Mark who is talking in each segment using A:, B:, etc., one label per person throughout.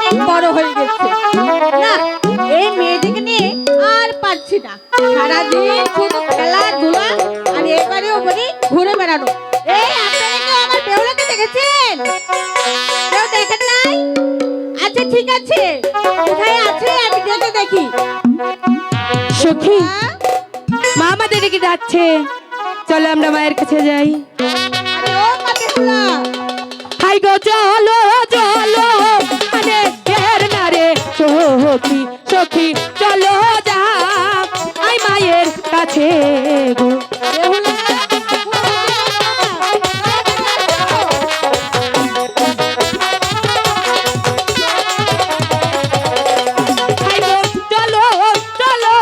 A: অনেক বড় হয়ে গেছে। না, এই মেয়েটিকে নিয়ে আর পারছি না। সারাদিন শুধু খেলাধুলা আর এবারে ওপরে ঘুরে বেড়ানো। এই আপনারা কেউ আমার বেহুলাকে দেখেছেন? কেউ দেখেন নাই? আচ্ছা ঠিক আছে, কোথায় আছে আমি ডেকে দেখি।
B: সখী, মা আমাদেরকে ডাকছে, চলো আমরা মায়ের কাছে যাই।
A: আরে ও মা বেহুলা,
B: হাই গো চলো চলো, মানে এর না রে সখী সখী, চলো যা আই মায়ের কাছে গো।
A: বেহুলা,
B: হাই গো চলো চলো,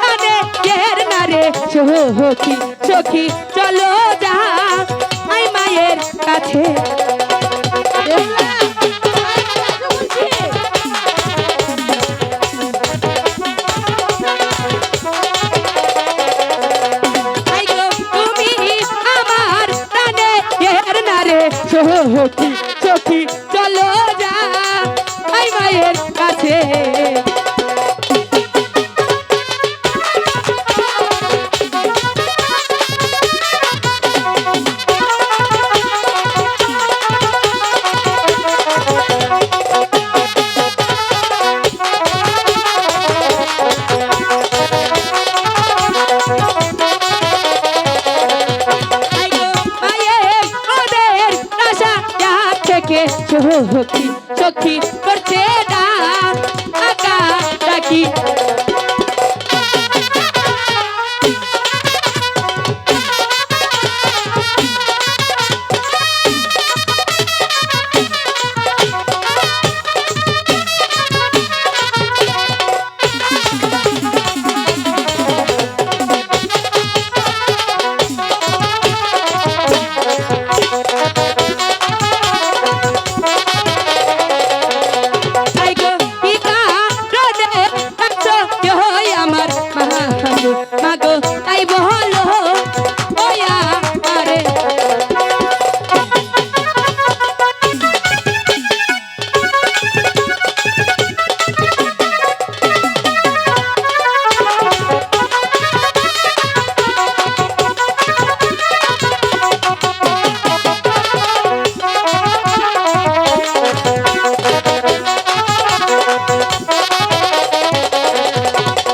B: মানে এর না রে সখী সখী, চলো যা আই মায়ের কাছে।
A: বেহুলা, বলছি।
B: হাই গো তুমি আমার প্রাণে এর না রে সখী সখী, চলো যা আই মায়ের কাছে। হাই গো মায়ের ওদের আশা ডাক থেকে সখী সখী করছে ডাক আকা ডাকি। হাই গো পিতা রোদে কাছো হই আমার মাগো মাগো, তাই বলো ওয়া আরে।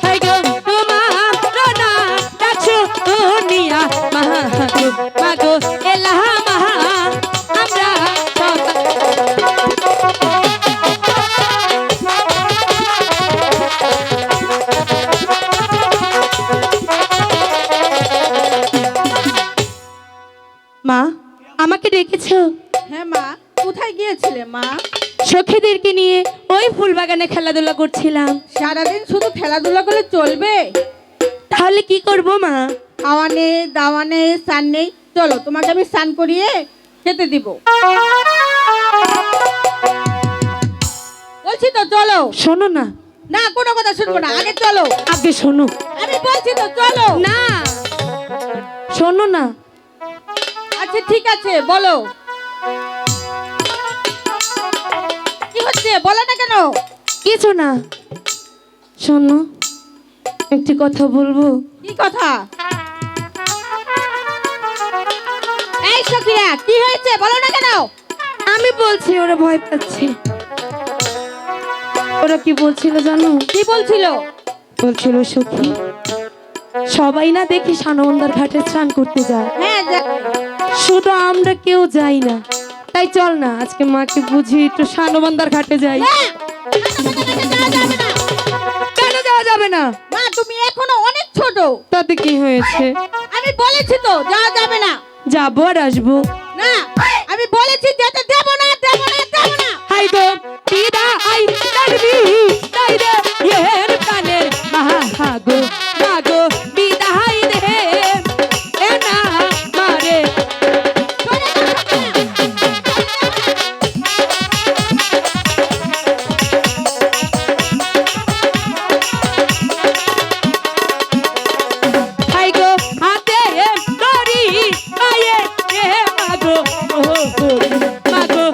B: হাই গো তোমার রোনা কাছো দুনিয়া মাগো মাগো এলা মাহা আমরা মা আমাকে ডেকেছো?
A: হ্যাঁ মা, কোথায় গিয়েছিলে মা?
B: সখীদেরকে নিয়ে ওই ফুল বাগানে খেলাধুলা করছিলাম।
A: সারাদিন শুধু খেলাধুলা করলে চলবে?
B: তাহলে কি করব মা?
A: খাওয়া নেই, দাওয়া নেই, স্নান নেই। চলো তোমাকে আমি স্নান করিয়ে খেতে দিব। বলছি তো চলো।
B: শোনো না,
A: না, কোনো কথা শুনবো না, আগে চলো।
B: আগে শোনো।
A: আমি বলছি তো চলো।
B: না শোনো না,
A: আচ্ছা ঠিক আছে, বলো কি হচ্ছে, বলো না কেন?
B: কিছু না। শোনো, একটি কথা বলবো।
A: কি কথা? এই সখিয়া, কি হয়েছে বলো না কেন?
B: আমি বলছি ওরা ভয় পাচ্ছে। ওরা কি বলছিল জানো?
A: কি বলছিল?
B: বলছিল সখী সবাই না দেখি সানবন্দার ঘাটে স্নান করতে যায়,
A: হ্যাঁ
B: শুধু আমরা কেউ যাই না। তাই চল না আজকে মাকে বুঝি একটু সানবন্দার ঘাটে যাই। কেন যাওয়া যাবে না?
A: মা তুমি এখনো অনেক ছোট।
B: তাতে কি হয়েছে?
A: আমি বলেছি তো যাওয়া যাবে না।
B: যাবো আর আসবো।
A: না, আমি বলেছি যেতে দেব না, দেব না, দেব না।
B: হাই গো দিদা আই তারবি তাই রে এর প্রাণের মাগো মাগো বিদায় দে এ না মারে। হাই গো হাতে দড়ি পায়ে এ মাগো মাগো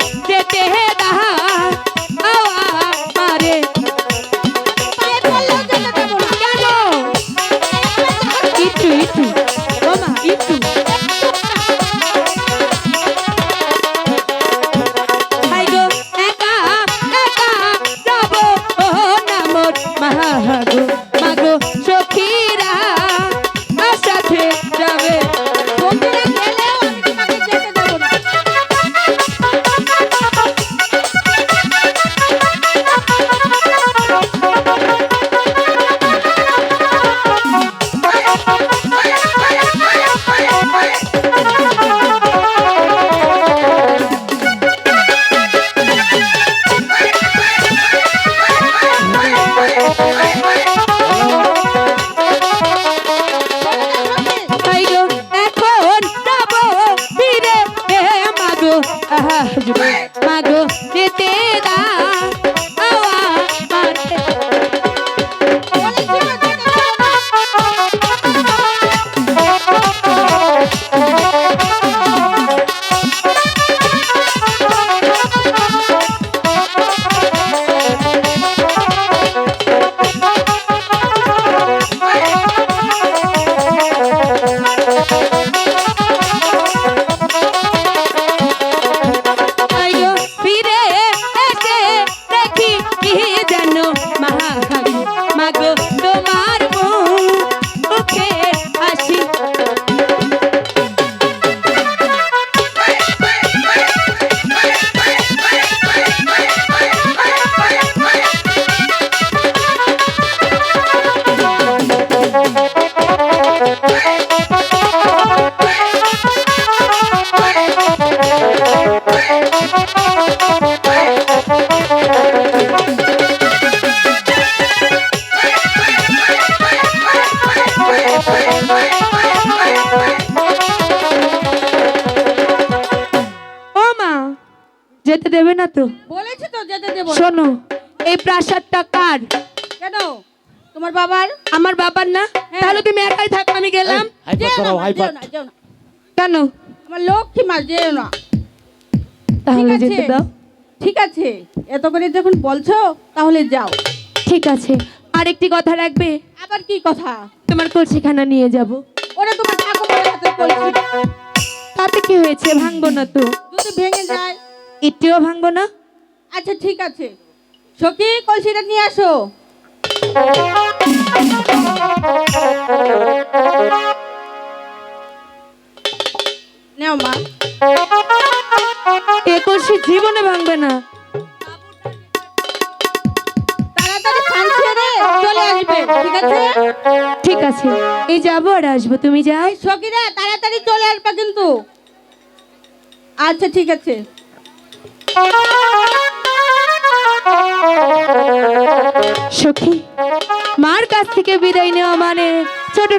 B: দেবে না তো?
A: বলেছি তো যেতে দেবো না।
B: শোনো, এই প্রাসাদটা কার?
A: কেন তোমার বাবার?
B: আমার বাবার না?
A: হ্যাঁ।
B: তাহলে তুমি একাই থাকো, আমি গেলাম।
C: হাইপার
A: যেও না
C: করাও
A: মা,
C: হাইপার।
A: যেও না, যেও না।
B: কেন?
A: আমার লক্ষ্মী মা, যেও না।
B: তাহলে
A: ঠিক আছে।
B: যেতে দাও।
A: ঠিক আছে, এত করে যখন বলছো তাহলে যাও।
B: ঠিক আছে, আর একটি কথা রাখবে,
A: আবার কি কথা?
B: তোমার কলসিখানা নিয়ে যাব।
A: ওরা তোমার ঠাকুমার হাতে কলসি,
B: তাতে কি হয়েছে? ভাঙবো না তো?
A: যদি ভেঙে যায়?
B: একটিও ভাঙবো না।
A: আচ্ছা ঠিক আছে, সখী কলসিটা নিয়ে আসো। নাও মা।
B: এ কলসি জীবনে ভাঙবে না।
A: তাড়াতাড়ি স্নান সেরে চলে আসবে, ঠিক আছে?
B: ঠিক আছে, এই যাবো আর আসবো, তুমি যাও।
A: সখীরা তাড়াতাড়ি চলে আসবে কিন্তু। আচ্ছা ঠিক আছে।
B: সখী, মার কাছ থেকে বিদায় নেওয়া মানে ছোট